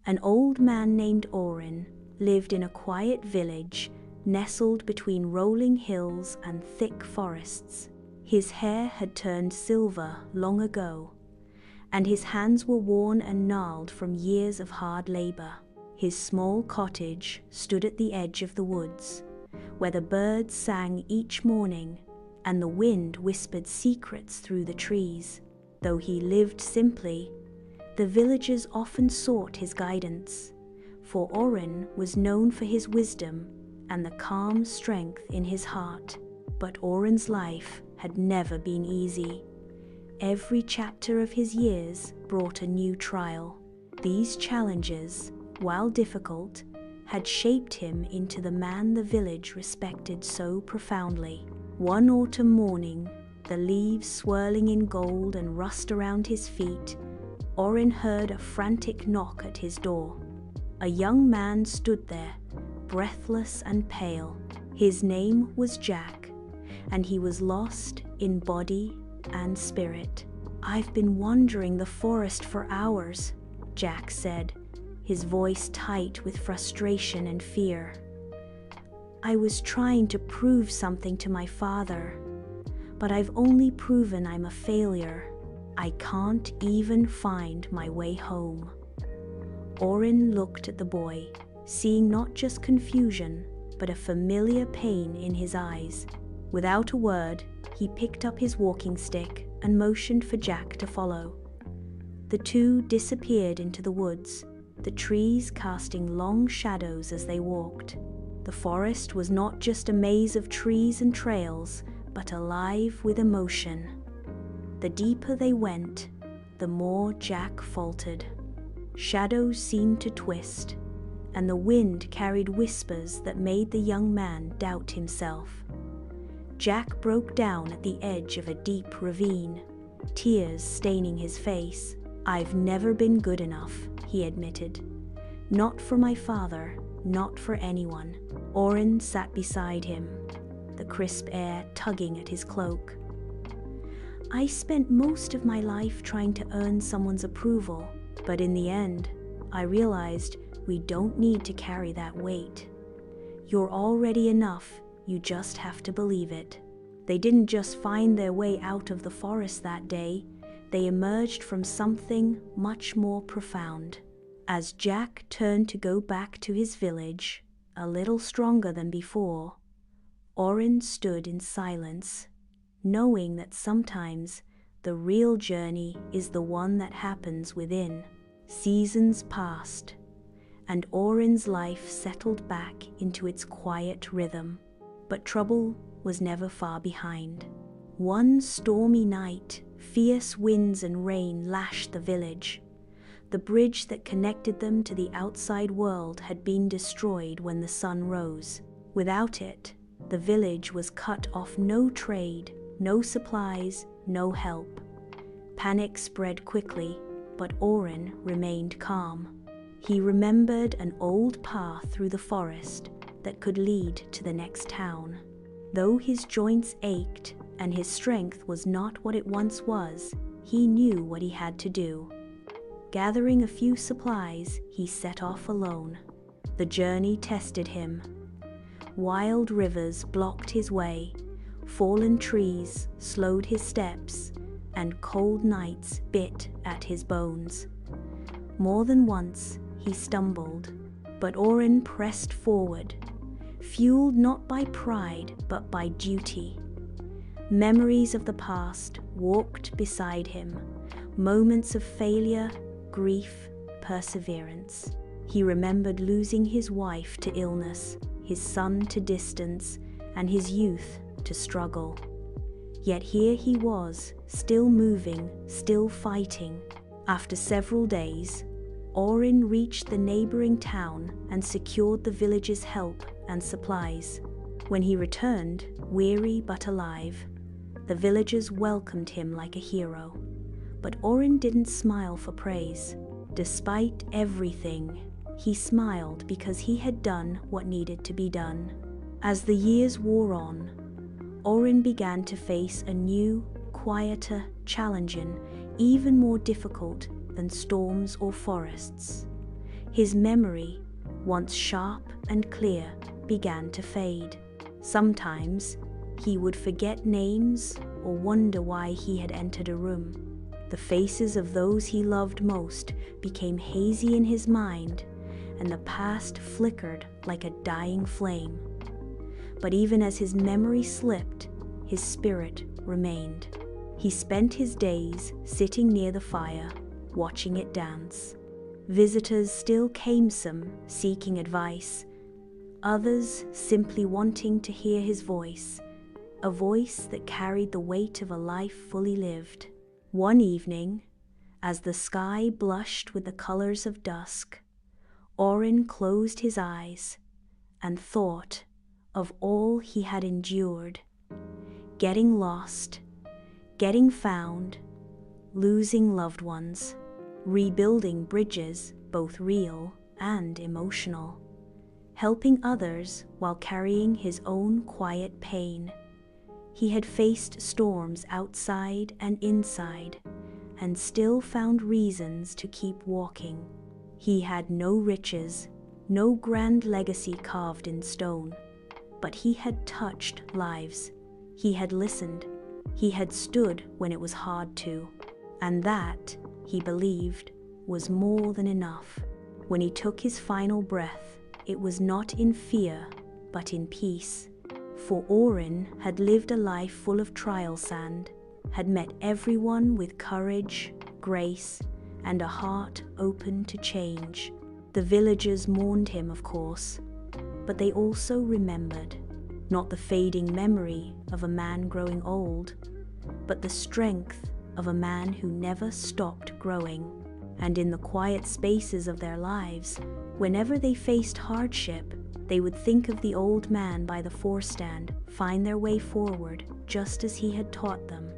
An old man named Orin lived in a quiet village nestled between rolling hills and thick forests. His hair had turned silver long ago, and his hands were worn and gnarled from years of hard labor. His small cottage stood at the edge of the woods, where the birds sang each morning and the wind whispered secrets through the trees. Though he lived simply, the villagers often sought his guidance, for Orin was known for his wisdom and the calm strength in his heart. But Orin's life had never been easy. Every chapter of his years brought a new trial. These challenges, while difficult, had shaped him into the man the village respected so profoundly. One autumn morning, the leaves swirling in gold and rust around his feet, Orin heard a frantic knock at his door. A young man stood there, breathless and pale. His name was Jack, and he was lost in body and spirit. "I've been wandering the forest for hours," Jack said, his voice tight with frustration and fear. "I was trying to prove something to my father, but I've only proven I'm a failure. I can't even find my way home." Orin looked at the boy, seeing not just confusion, but a familiar pain in his eyes. Without a word, he picked up his walking stick and motioned for Jack to follow. The two disappeared into the woods, the trees casting long shadows as they walked. The forest was not just a maze of trees and trails, but alive with emotion. The deeper they went, the more Jack faltered. Shadows seemed to twist, and the wind carried whispers that made the young man doubt himself. Jack broke down at the edge of a deep ravine, tears staining his face. "I've never been good enough," he admitted. "Not for my father, not for anyone." Orin sat beside him, the crisp air tugging at his cloak. "I spent most of my life trying to earn someone's approval, but in the end, I realized we don't need to carry that weight. You're already enough, you just have to believe it." They didn't just find their way out of the forest that day, they emerged from something much more profound. As Jack turned to go back to his village, a little stronger than before, Orin stood in silence, knowing that sometimes the real journey is the one that happens within. Seasons passed, and Orin's life settled back into its quiet rhythm. But trouble was never far behind. One stormy night, fierce winds and rain lashed the village. The bridge that connected them to the outside world had been destroyed when the sun rose. Without it, the village was cut off. No trade, no supplies, no help. Panic spread quickly, but Orin remained calm. He remembered an old path through the forest that could lead to the next town. Though his joints ached and his strength was not what it once was, he knew what he had to do. Gathering a few supplies, he set off alone. The journey tested him. Wild rivers blocked his way, fallen trees slowed his steps, and cold nights bit at his bones. More than once, he stumbled, but Orin pressed forward, fueled not by pride but by duty. Memories of the past walked beside him, moments of failure, grief, perseverance. He remembered losing his wife to illness, his son to distance, and his youth to struggle. Yet here he was, still moving, still fighting. After several days, Orin reached the neighboring town and secured the village's help and supplies. When he returned, weary but alive, the villagers welcomed him like a hero. But Orin didn't smile for praise. Despite everything, he smiled because he had done what needed to be done. As the years wore on, Orin began to face a new, quieter, challenging, even more difficult than storms or forests. His memory, once sharp and clear, began to fade. Sometimes he would forget names or wonder why he had entered a room. The faces of those he loved most became hazy in his mind, and the past flickered like a dying flame. But even as his memory slipped, his spirit remained. He spent his days sitting near the fire, watching it dance. Visitors still came some, seeking advice, others simply wanting to hear his voice, a voice that carried the weight of a life fully lived. One evening, as the sky blushed with the colors of dusk, Orin closed his eyes and thought of all he had endured, getting lost, getting found, losing loved ones, rebuilding bridges, both real and emotional, helping others while carrying his own quiet pain. He had faced storms outside and inside, and still found reasons to keep walking. He had no riches, no grand legacy carved in stone, but he had touched lives. He had listened. He had stood when it was hard to. And that, he believed, was more than enough. When he took his final breath, it was not in fear, but in peace. For Orin had lived a life full of trial sand, had met everyone with courage, grace, and a heart open to change. The villagers mourned him, of course, but they also remembered, not the fading memory of a man growing old, but the strength of a man who never stopped growing. And in the quiet spaces of their lives, whenever they faced hardship, they would think of the old man by the forestand, find their way forward just as he had taught them.